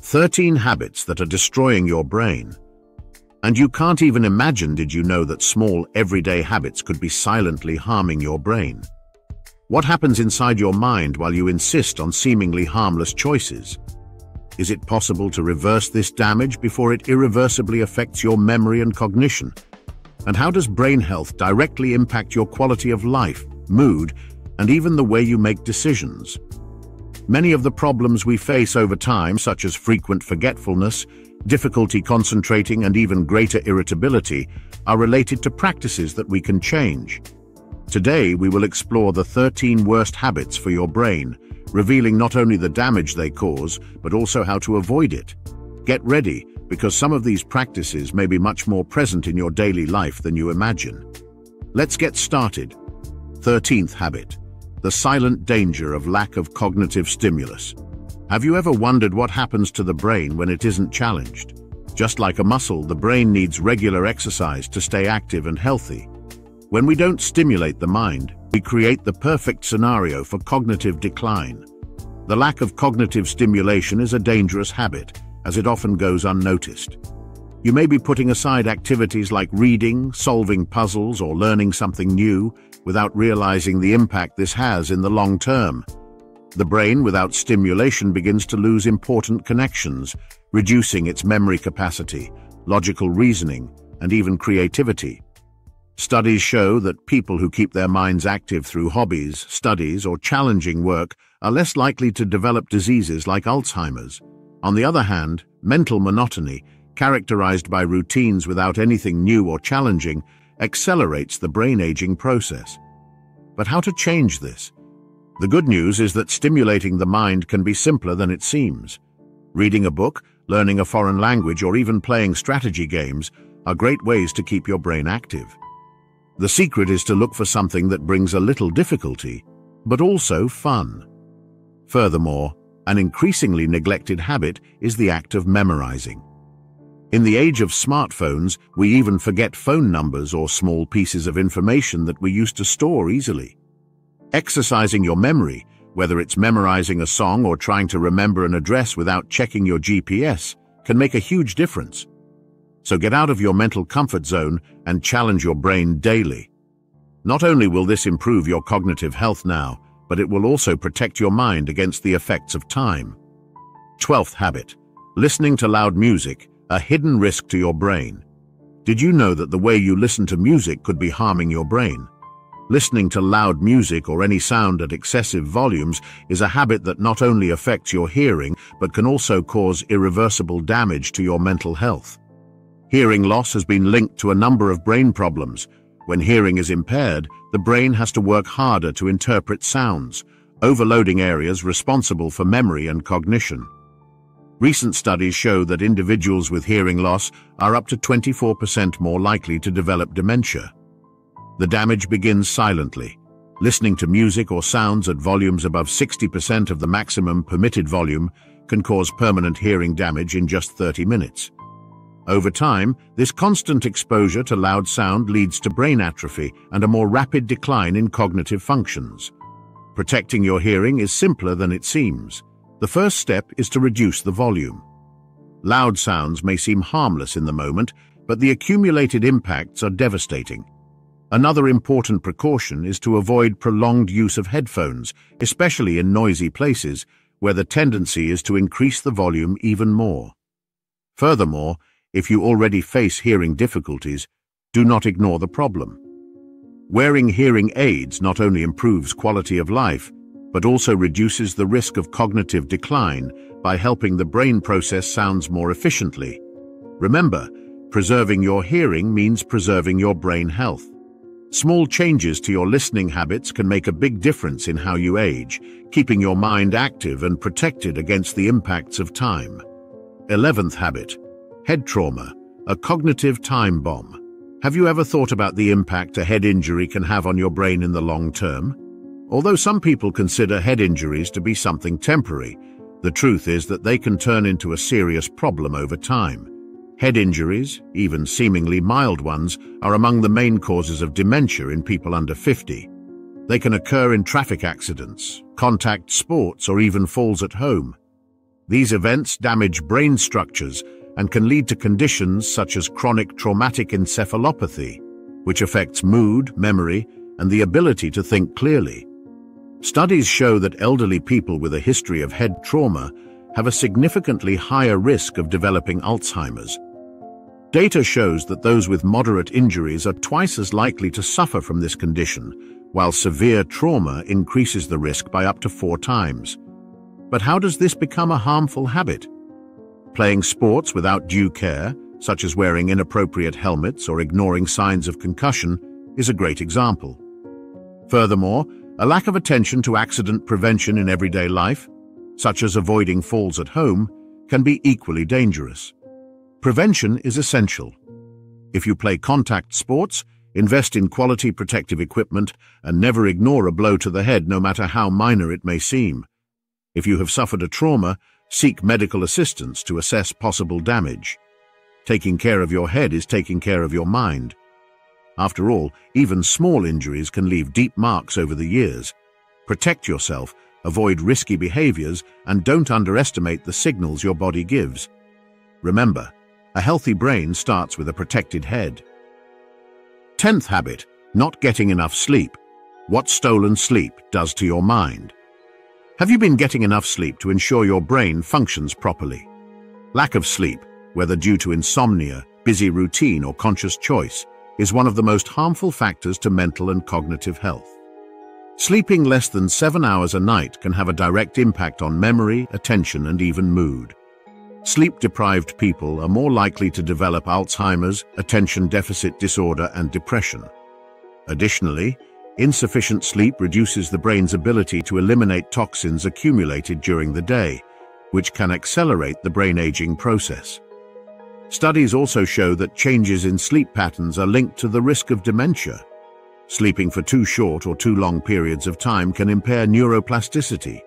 13 habits that are destroying your brain. And you can't even imagine, did you know, that small, everyday habits could be silently harming your brain? What happens inside your mind while you insist on seemingly harmless choices? Is it possible to reverse this damage before it irreversibly affects your memory and cognition? And how does brain health directly impact your quality of life, mood, and even the way you make decisions? Many of the problems we face over time, such as frequent forgetfulness, difficulty concentrating, and even greater irritability, are related to practices that we can change. Today, we will explore the 13 worst habits for your brain, revealing not only the damage they cause, but also how to avoid it. Get ready, because some of these practices may be much more present in your daily life than you imagine. Let's get started. 13th habit: the silent danger of lack of cognitive stimulus. Have you ever wondered what happens to the brain when it isn't challenged? Just like a muscle, the brain needs regular exercise to stay active and healthy. When we don't stimulate the mind, we create the perfect scenario for cognitive decline. The lack of cognitive stimulation is a dangerous habit, as it often goes unnoticed. You may be putting aside activities like reading, solving puzzles, or learning something new without realizing the impact this has in the long term. The brain without stimulation begins to lose important connections, reducing its memory capacity, logical reasoning, and even creativity. Studies show that people who keep their minds active through hobbies, studies, or challenging work are less likely to develop diseases like Alzheimer's. On the other hand, mental monotony, characterized by routines without anything new or challenging, accelerates the brain aging process. But how to change this? The good news is that stimulating the mind can be simpler than it seems. Reading a book, learning a foreign language, or even playing strategy games are great ways to keep your brain active. The secret is to look for something that brings a little difficulty, but also fun. Furthermore, an increasingly neglected habit is the act of memorizing. In the age of smartphones, we even forget phone numbers or small pieces of information that we used to store easily. Exercising your memory, whether it's memorizing a song or trying to remember an address without checking your GPS, can make a huge difference. So get out of your mental comfort zone and challenge your brain daily. Not only will this improve your cognitive health now, but it will also protect your mind against the effects of time. 12th habit: listening to loud music, a hidden risk to your brain. Did you know that the way you listen to music could be harming your brain? Listening to loud music or any sound at excessive volumes is a habit that not only affects your hearing, but can also cause irreversible damage to your mental health. Hearing loss has been linked to a number of brain problems. When hearing is impaired, the brain has to work harder to interpret sounds, overloading areas responsible for memory and cognition. Recent studies show that individuals with hearing loss are up to 24% more likely to develop dementia. The damage begins silently. Listening to music or sounds at volumes above 60% of the maximum permitted volume can cause permanent hearing damage in just 30 minutes. Over time, this constant exposure to loud sound leads to brain atrophy and a more rapid decline in cognitive functions. Protecting your hearing is simpler than it seems. The first step is to reduce the volume. Loud sounds may seem harmless in the moment, but the accumulated impacts are devastating. Another important precaution is to avoid prolonged use of headphones, especially in noisy places, where the tendency is to increase the volume even more. Furthermore, if you already face hearing difficulties, do not ignore the problem. Wearing hearing aids not only improves quality of life, but also reduces the risk of cognitive decline by helping the brain process sounds more efficiently. Remember, preserving your hearing means preserving your brain health. Small changes to your listening habits can make a big difference in how you age, keeping your mind active and protected against the impacts of time. 11th habit: head trauma, a cognitive time bomb. Have you ever thought about the impact a head injury can have on your brain in the long term? Although some people consider head injuries to be something temporary, the truth is that they can turn into a serious problem over time. Head injuries, even seemingly mild ones, are among the main causes of dementia in people under 50. They can occur in traffic accidents, contact sports, or even falls at home. These events damage brain structures and can lead to conditions such as chronic traumatic encephalopathy, which affects mood, memory, and the ability to think clearly. Studies show that elderly people with a history of head trauma have a significantly higher risk of developing Alzheimer's. Data shows that those with moderate injuries are twice as likely to suffer from this condition, while severe trauma increases the risk by up to 4 times. But how does this become a harmful habit? Playing sports without due care, such as wearing inappropriate helmets or ignoring signs of concussion, is a great example. Furthermore, a lack of attention to accident prevention in everyday life, such as avoiding falls at home, can be equally dangerous. Prevention is essential. If you play contact sports, invest in quality protective equipment and never ignore a blow to the head, no matter how minor it may seem. If you have suffered a trauma, seek medical assistance to assess possible damage. Taking care of your head is taking care of your mind. After all, even small injuries can leave deep marks over the years. Protect yourself, avoid risky behaviors, and don't underestimate the signals your body gives. Remember, a healthy brain starts with a protected head. 10th habit, not getting enough sleep. What stolen sleep does to your mind. Have you been getting enough sleep to ensure your brain functions properly? Lack of sleep, whether due to insomnia, busy routine, or conscious choice, is one of the most harmful factors to mental and cognitive health. Sleeping less than 7 hours a night can have a direct impact on memory, attention, and even mood. Sleep-deprived people are more likely to develop Alzheimer's, attention deficit disorder, and depression. Additionally, insufficient sleep reduces the brain's ability to eliminate toxins accumulated during the day, which can accelerate the brain aging process. Studies also show that changes in sleep patterns are linked to the risk of dementia. Sleeping for too short or too long periods of time can impair neuroplasticity,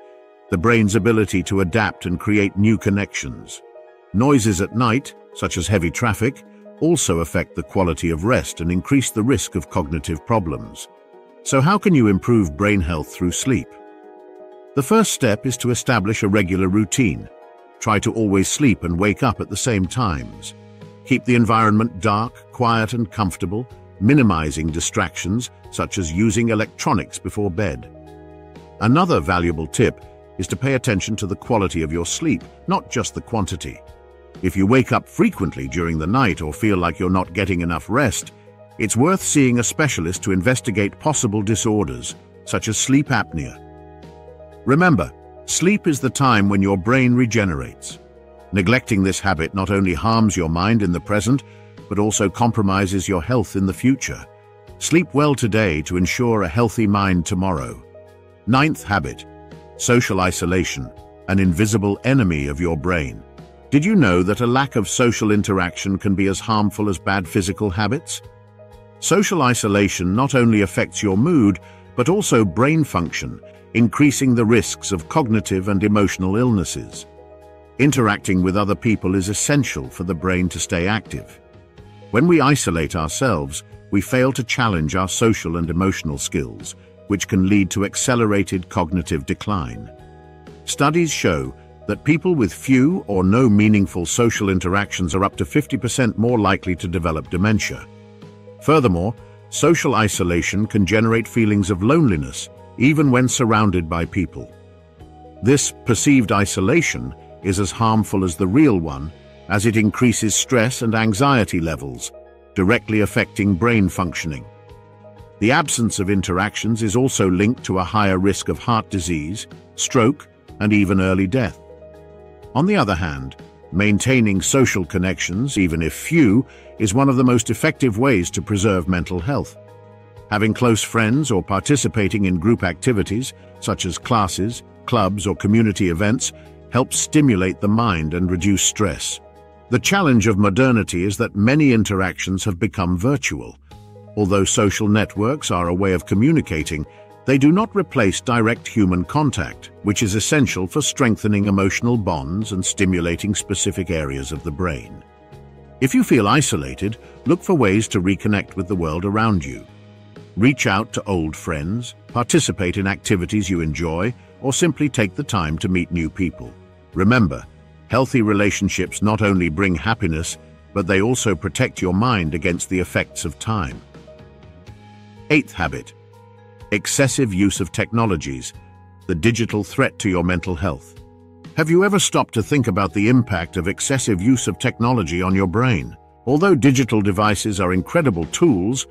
the brain's ability to adapt and create new connections. Noises at night, such as heavy traffic, also affect the quality of rest and increase the risk of cognitive problems. So how can you improve brain health through sleep? The first step is to establish a regular routine. Try to always sleep and wake up at the same times. Keep the environment dark, quiet, and comfortable, minimizing distractions such as using electronics before bed. Another valuable tip is to pay attention to the quality of your sleep, not just the quantity. If you wake up frequently during the night or feel like you're not getting enough rest, it's worth seeing a specialist to investigate possible disorders, such as sleep apnea. Remember, sleep is the time when your brain regenerates. Neglecting this habit not only harms your mind in the present, but also compromises your health in the future. Sleep well today to ensure a healthy mind tomorrow. 9th habit, social isolation, an invisible enemy of your brain. Did you know that a lack of social interaction can be as harmful as bad physical habits? Social isolation not only affects your mood, but also brain function, increasing the risks of cognitive and emotional illnesses. Interacting with other people is essential for the brain to stay active. When we isolate ourselves, we fail to challenge our social and emotional skills, which can lead to accelerated cognitive decline. Studies show that people with few or no meaningful social interactions are up to 50% more likely to develop dementia. Furthermore, social isolation can generate feelings of loneliness, even when surrounded by people. This perceived isolation is as harmful as the real one, as it increases stress and anxiety levels, directly affecting brain functioning. The absence of interactions is also linked to a higher risk of heart disease, stroke, and even early death. On the other hand, maintaining social connections, even if few, is one of the most effective ways to preserve mental health. Having close friends or participating in group activities, such as classes, clubs, or community events, helps stimulate the mind and reduce stress. The challenge of modernity is that many interactions have become virtual. Although social networks are a way of communicating, they do not replace direct human contact, which is essential for strengthening emotional bonds and stimulating specific areas of the brain. If you feel isolated, look for ways to reconnect with the world around you. Reach out to old friends, participate in activities you enjoy, or simply take the time to meet new people. Remember, Healthy relationships not only bring happiness, but they also protect your mind against the effects of time. Eighth habit: excessive use of technologies, the digital threat to your mental health. Have you ever stopped to think about the impact of excessive use of technology on your brain? Although digital devices are incredible tools,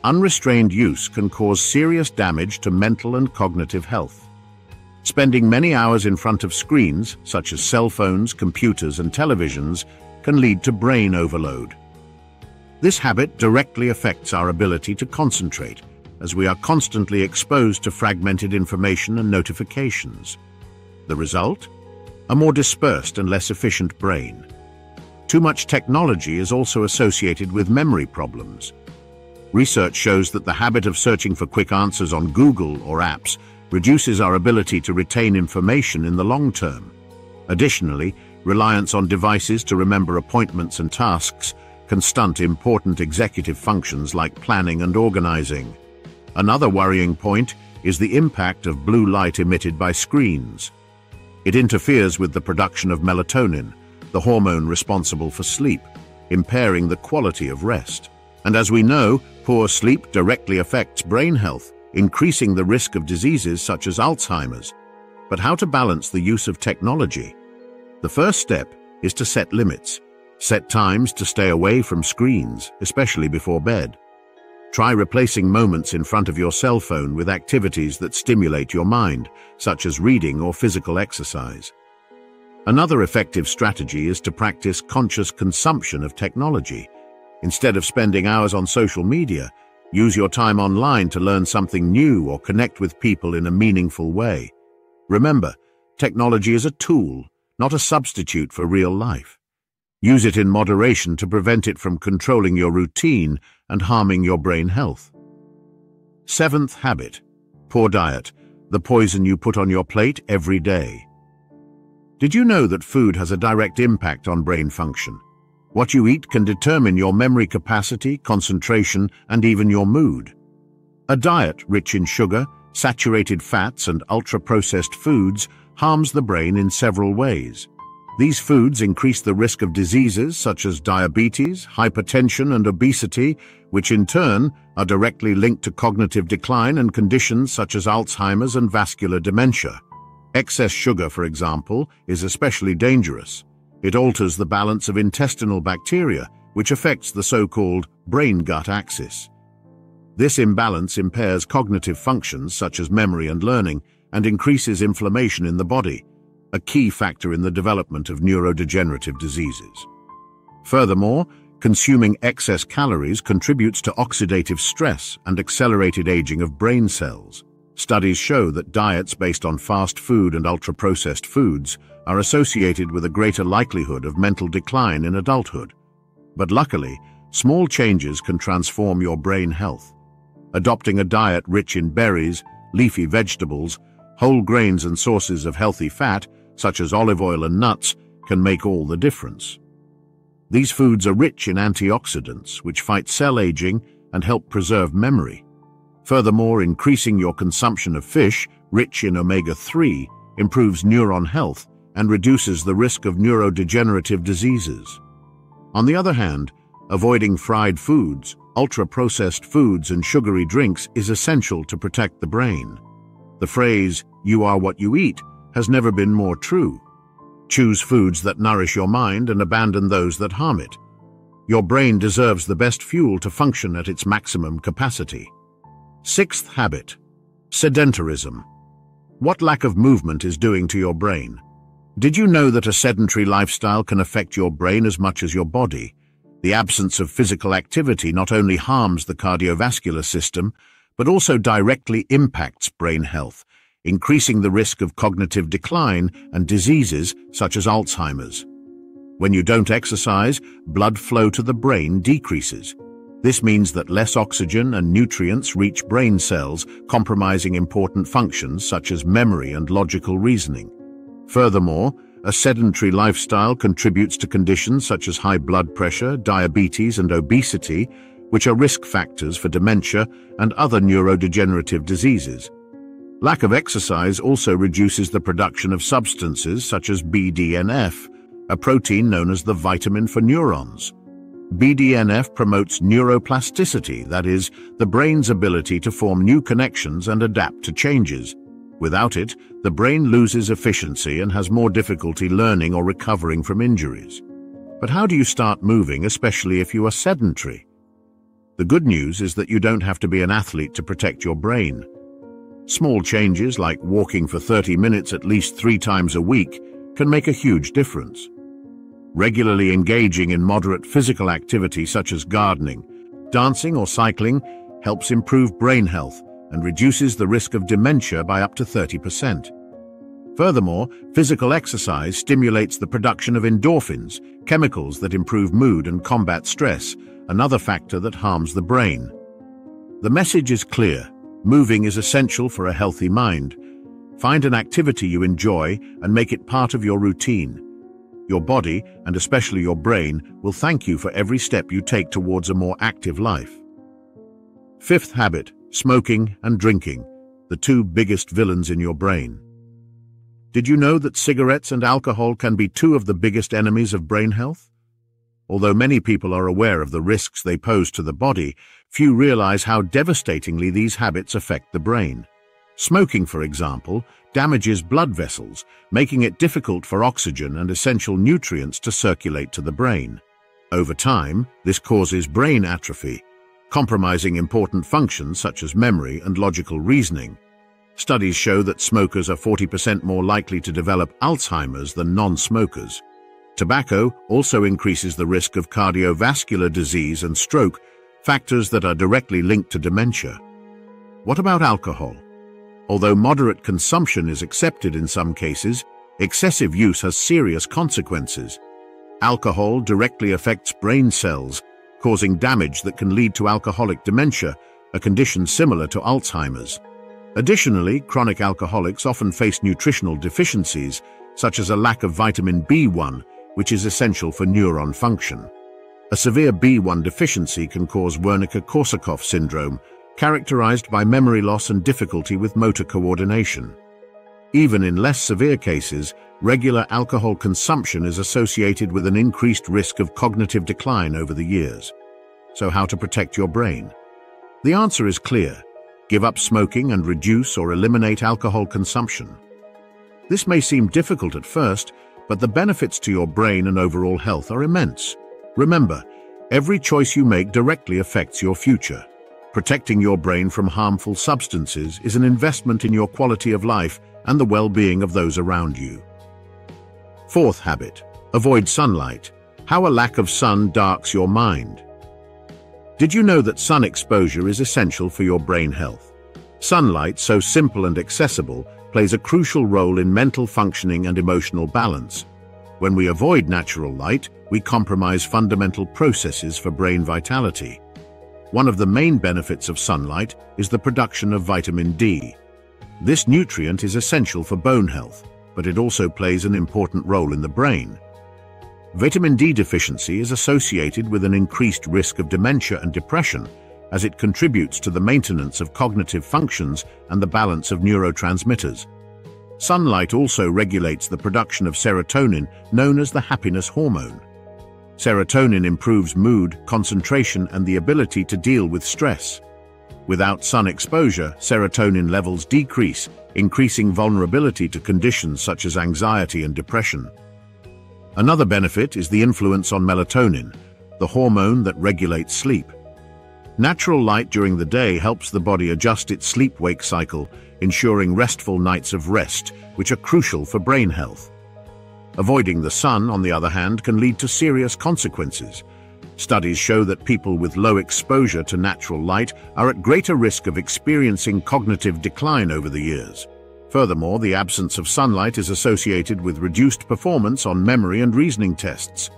unrestrained use can cause serious damage to mental and cognitive health. Spending many hours in front of screens, such as cell phones, computers, and televisions, can lead to brain overload. This habit directly affects our ability to concentrate, as we are constantly exposed to fragmented information and notifications. The result? A more dispersed and less efficient brain. Too much technology is also associated with memory problems. Research shows that the habit of searching for quick answers on Google or apps reduces our ability to retain information in the long term. Additionally, reliance on devices to remember appointments and tasks can stunt important executive functions like planning and organizing. Another worrying point is the impact of blue light emitted by screens. It interferes with the production of melatonin, the hormone responsible for sleep, impairing the quality of rest. And as we know, poor sleep directly affects brain health, increasing the risk of diseases such as Alzheimer's. But how to balance the use of technology? The first step is to set limits. Set times to stay away from screens, especially before bed. Try replacing moments in front of your cell phone with activities that stimulate your mind, such as reading or physical exercise. Another effective strategy is to practice conscious consumption of technology. Instead of spending hours on social media, use your time online to learn something new or connect with people in a meaningful way. Remember, technology is a tool, not a substitute for real life. Use it in moderation to prevent it from controlling your routine and harming your brain health. Seventh habit: poor diet, the poison you put on your plate every day. Did you know that food has a direct impact on brain function? What you eat can determine your memory capacity, concentration, and even your mood. A diet rich in sugar, saturated fats, and ultra-processed foods harms the brain in several ways. These foods increase the risk of diseases such as diabetes, hypertension, and obesity, which in turn are directly linked to cognitive decline and conditions such as Alzheimer's and vascular dementia. Excess sugar, for example, is especially dangerous. It alters the balance of intestinal bacteria, which affects the so-called brain-gut axis. This imbalance impairs cognitive functions such as memory and learning, and increases inflammation in the body, a key factor in the development of neurodegenerative diseases. Furthermore, consuming excess calories contributes to oxidative stress and accelerated aging of brain cells. Studies show that diets based on fast food and ultra-processed foods are associated with a greater likelihood of mental decline in adulthood. But luckily, small changes can transform your brain health. Adopting a diet rich in berries, leafy vegetables, whole grains, and sources of healthy fat, such as olive oil and nuts, can make all the difference. These foods are rich in antioxidants, which fight cell aging and help preserve memory. Furthermore, increasing your consumption of fish, rich in omega-3, improves neuron health and reduces the risk of neurodegenerative diseases. On the other hand, avoiding fried foods, ultra-processed foods, and sugary drinks is essential to protect the brain. The phrase, "you are what you eat," has never been more true. Choose foods that nourish your mind and abandon those that harm it. Your brain deserves the best fuel to function at its maximum capacity. Sixth habit: sedentarism. What lack of movement is doing to your brain? Did you know that a sedentary lifestyle can affect your brain as much as your body? The absence of physical activity not only harms the cardiovascular system, but also directly impacts brain health, increasing the risk of cognitive decline and diseases such as Alzheimer's. When you don't exercise, blood flow to the brain decreases. This means that less oxygen and nutrients reach brain cells, compromising important functions such as memory and logical reasoning. Furthermore, a sedentary lifestyle contributes to conditions such as high blood pressure, diabetes, and obesity, which are risk factors for dementia and other neurodegenerative diseases. Lack of exercise also reduces the production of substances such as BDNF, a protein known as the vitamin for neurons. BDNF promotes neuroplasticity, that is, the brain's ability to form new connections and adapt to changes. Without it, the brain loses efficiency and has more difficulty learning or recovering from injuries. But how do you start moving, especially if you are sedentary? The good news is that you don't have to be an athlete to protect your brain. Small changes like walking for 30 minutes at least 3 times a week can make a huge difference. Regularly engaging in moderate physical activity such as gardening, dancing or cycling helps improve brain health and reduces the risk of dementia by up to 30%. Furthermore, physical exercise stimulates the production of endorphins, chemicals that improve mood and combat stress, another factor that harms the brain. The message is clear. Moving is essential for a healthy mind. Find an activity you enjoy and make it part of your routine. Your body, and especially your brain, will thank you for every step you take towards a more active life. Fifth habit: smoking and drinking, the 2 biggest villains in your brain. Did you know that cigarettes and alcohol can be 2 of the biggest enemies of brain health? Although many people are aware of the risks they pose to the body, few realize how devastatingly these habits affect the brain. Smoking, for example, damages blood vessels, making it difficult for oxygen and essential nutrients to circulate to the brain. Over time, this causes brain atrophy, compromising important functions such as memory and logical reasoning. Studies show that smokers are 40% more likely to develop Alzheimer's than non-smokers. Tobacco also increases the risk of cardiovascular disease and stroke, factors that are directly linked to dementia. What about alcohol? Although moderate consumption is accepted in some cases, excessive use has serious consequences. Alcohol directly affects brain cells, causing damage that can lead to alcoholic dementia, a condition similar to Alzheimer's. Additionally, chronic alcoholics often face nutritional deficiencies, such as a lack of vitamin B1, which is essential for neuron function. A severe B1 deficiency can cause Wernicke-Korsakoff syndrome, characterized by memory loss and difficulty with motor coordination. Even in less severe cases, regular alcohol consumption is associated with an increased risk of cognitive decline over the years. So how to protect your brain? The answer is clear. Give up smoking and reduce or eliminate alcohol consumption. This may seem difficult at first, but the benefits to your brain and overall health are immense. Remember, every choice you make directly affects your future. Protecting your brain from harmful substances is an investment in your quality of life and the well-being of those around you. Fourth habit: avoid sunlight. How a lack of sun darks your mind. Did you know that sun exposure is essential for your brain health? Sunlight, so simple and accessible, plays a crucial role in mental functioning and emotional balance. When we avoid natural light, we compromise fundamental processes for brain vitality. One of the main benefits of sunlight is the production of vitamin D. This nutrient is essential for bone health, but it also plays an important role in the brain. Vitamin D deficiency is associated with an increased risk of dementia and depression, as it contributes to the maintenance of cognitive functions and the balance of neurotransmitters. Sunlight also regulates the production of serotonin, known as the happiness hormone. Serotonin improves mood, concentration, and the ability to deal with stress. Without sun exposure, serotonin levels decrease, increasing vulnerability to conditions such as anxiety and depression. Another benefit is the influence on melatonin, the hormone that regulates sleep. Natural light during the day helps the body adjust its sleep-wake cycle, ensuring restful nights of rest, which are crucial for brain health. Avoiding the sun, on the other hand, can lead to serious consequences. Studies show that people with low exposure to natural light are at greater risk of experiencing cognitive decline over the years. Furthermore, the absence of sunlight is associated with reduced performance on memory and reasoning tests.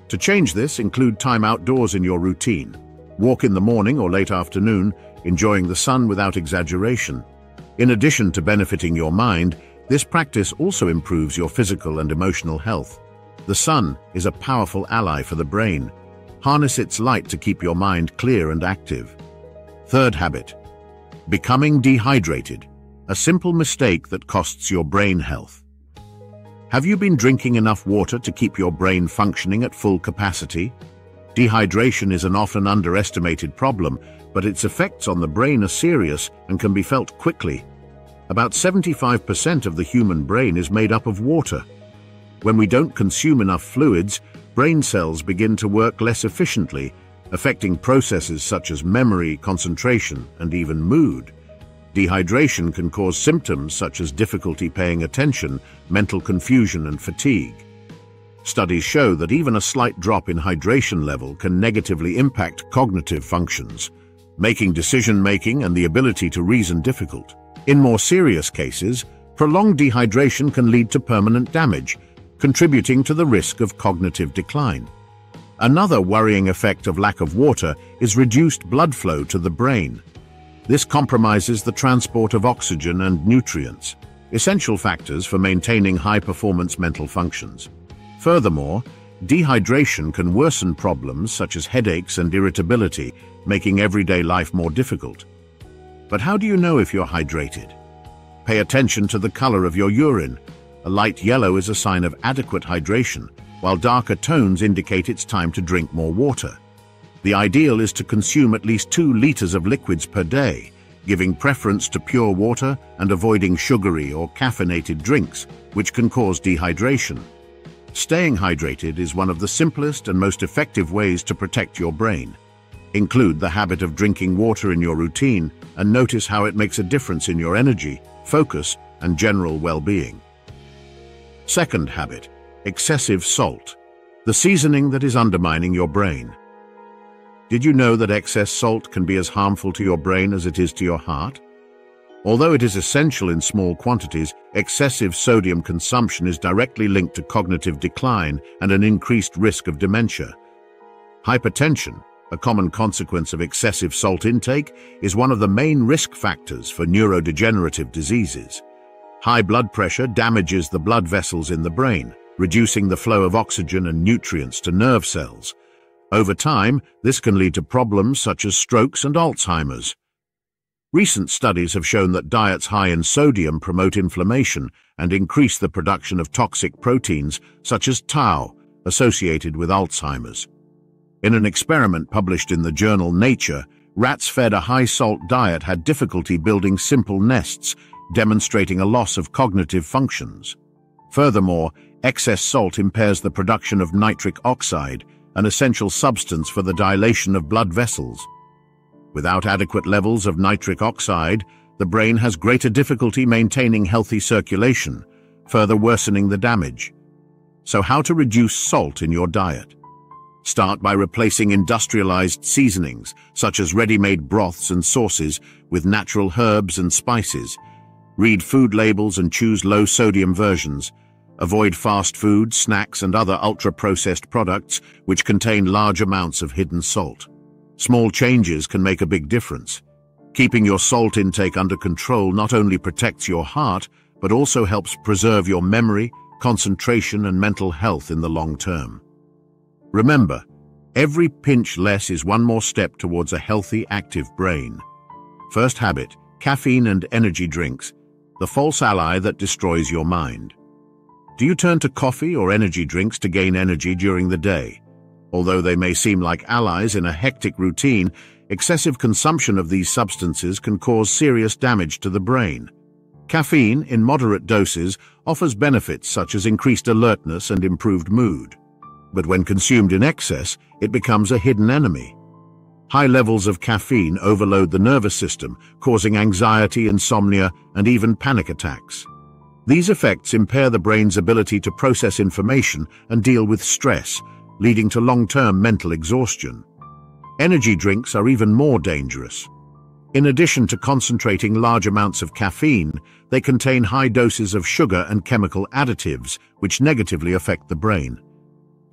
To change this, include time outdoors in your routine. Walk in the morning or late afternoon, enjoying the sun without exaggeration. In addition to benefiting your mind, this practice also improves your physical and emotional health. The sun is a powerful ally for the brain. Harness its light to keep your mind clear and active. Third habit: becoming dehydrated, a simple mistake that costs your brain health. Have you been drinking enough water to keep your brain functioning at full capacity? Dehydration is an often underestimated problem, but its effects on the brain are serious and can be felt quickly. About 75% of the human brain is made up of water. When we don't consume enough fluids, brain cells begin to work less efficiently, affecting processes such as memory, concentration, and even mood. Dehydration can cause symptoms such as difficulty paying attention, mental confusion, and fatigue. Studies show that even a slight drop in hydration level can negatively impact cognitive functions, making decision-making and the ability to reason difficult. In more serious cases, prolonged dehydration can lead to permanent damage, contributing to the risk of cognitive decline. Another worrying effect of lack of water is reduced blood flow to the brain. This compromises the transport of oxygen and nutrients, essential factors for maintaining high-performance mental functions. Furthermore, dehydration can worsen problems such as headaches and irritability, making everyday life more difficult. But how do you know if you're hydrated? Pay attention to the color of your urine. A light yellow is a sign of adequate hydration, while darker tones indicate it's time to drink more water. The ideal is to consume at least 2 liters of liquids per day, giving preference to pure water and avoiding sugary or caffeinated drinks, which can cause dehydration. Staying hydrated is one of the simplest and most effective ways to protect your brain. Include the habit of drinking water in your routine and notice how it makes a difference in your energy, focus, and general well-being. Second habit, excessive salt, the seasoning that is undermining your brain. Did you know that excess salt can be as harmful to your brain as it is to your heart? Although it is essential in small quantities, excessive sodium consumption is directly linked to cognitive decline and an increased risk of dementia. Hypertension, a common consequence of excessive salt intake, is one of the main risk factors for neurodegenerative diseases. High blood pressure damages the blood vessels in the brain, reducing the flow of oxygen and nutrients to nerve cells. Over time, this can lead to problems such as strokes and Alzheimer's. Recent studies have shown that diets high in sodium promote inflammation and increase the production of toxic proteins such as tau, associated with Alzheimer's. In an experiment published in the journal Nature, rats fed a high-salt diet had difficulty building simple nests, demonstrating a loss of cognitive functions. Furthermore, excess salt impairs the production of nitric oxide, an essential substance for the dilation of blood vessels. Without adequate levels of nitric oxide, the brain has greater difficulty maintaining healthy circulation, further worsening the damage. So how to reduce salt in your diet? Start by replacing industrialized seasonings, such as ready-made broths and sauces, with natural herbs and spices. Read food labels and choose low-sodium versions. Avoid fast food, snacks, and other ultra-processed products which contain large amounts of hidden salt. Small changes can make a big difference. Keeping your salt intake under control not only protects your heart, but also helps preserve your memory, concentration, and mental health in the long term. Remember, every pinch less is one more step towards a healthy, active brain. First habit, caffeine and energy drinks, the false ally that destroys your mind. Do you turn to coffee or energy drinks to gain energy during the day? Although they may seem like allies in a hectic routine, excessive consumption of these substances can cause serious damage to the brain. Caffeine, in moderate doses, offers benefits such as increased alertness and improved mood. But when consumed in excess, it becomes a hidden enemy. High levels of caffeine overload the nervous system, causing anxiety, insomnia, and even panic attacks. These effects impair the brain's ability to process information and deal with stress, leading to long-term mental exhaustion. Energy drinks are even more dangerous. In addition to concentrating large amounts of caffeine, they contain high doses of sugar and chemical additives, which negatively affect the brain.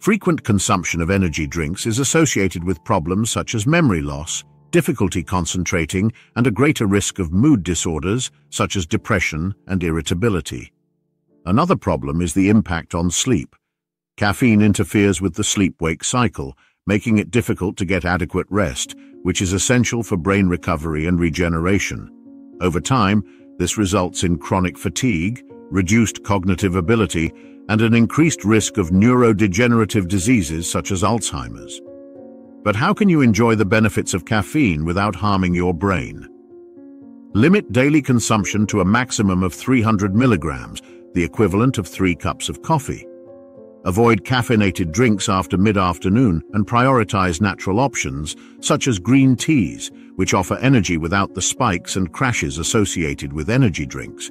Frequent consumption of energy drinks is associated with problems such as memory loss, difficulty concentrating, and a greater risk of mood disorders such as depression and irritability. Another problem is the impact on sleep. Caffeine interferes with the sleep-wake cycle, making it difficult to get adequate rest, which is essential for brain recovery and regeneration. Over time, this results in chronic fatigue, reduced cognitive ability, and an increased risk of neurodegenerative diseases such as Alzheimer's. But how can you enjoy the benefits of caffeine without harming your brain? Limit daily consumption to a maximum of 300 milligrams, the equivalent of 3 cups of coffee. Avoid caffeinated drinks after mid-afternoon and prioritize natural options, such as green teas, which offer energy without the spikes and crashes associated with energy drinks.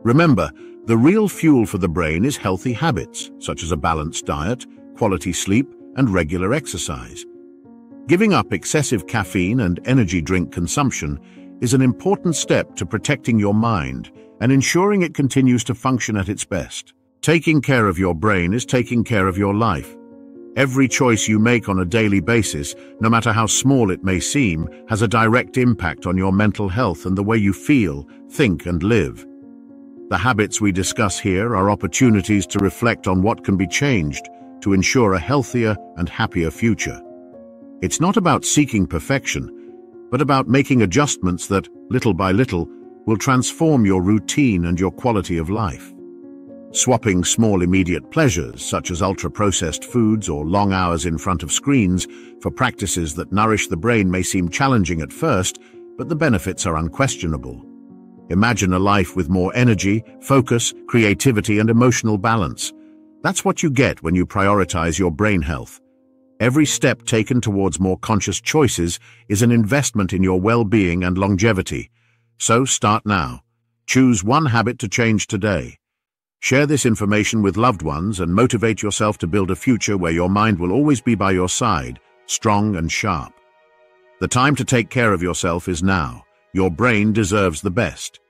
Remember, the real fuel for the brain is healthy habits, such as a balanced diet, quality sleep, and regular exercise. Giving up excessive caffeine and energy drink consumption is an important step to protecting your mind and ensuring it continues to function at its best. Taking care of your brain is taking care of your life. Every choice you make on a daily basis, no matter how small it may seem, has a direct impact on your mental health and the way you feel, think, and live. The habits we discuss here are opportunities to reflect on what can be changed to ensure a healthier and happier future. It's not about seeking perfection, but about making adjustments that, little by little, will transform your routine and your quality of life. Swapping small immediate pleasures, such as ultra-processed foods or long hours in front of screens, for practices that nourish the brain may seem challenging at first, but the benefits are unquestionable. Imagine a life with more energy, focus, creativity, and emotional balance. That's what you get when you prioritize your brain health. Every step taken towards more conscious choices is an investment in your well-being and longevity. So start now. Choose one habit to change today. Share this information with loved ones and motivate yourself to build a future where your mind will always be by your side, strong and sharp. The time to take care of yourself is now. Your brain deserves the best.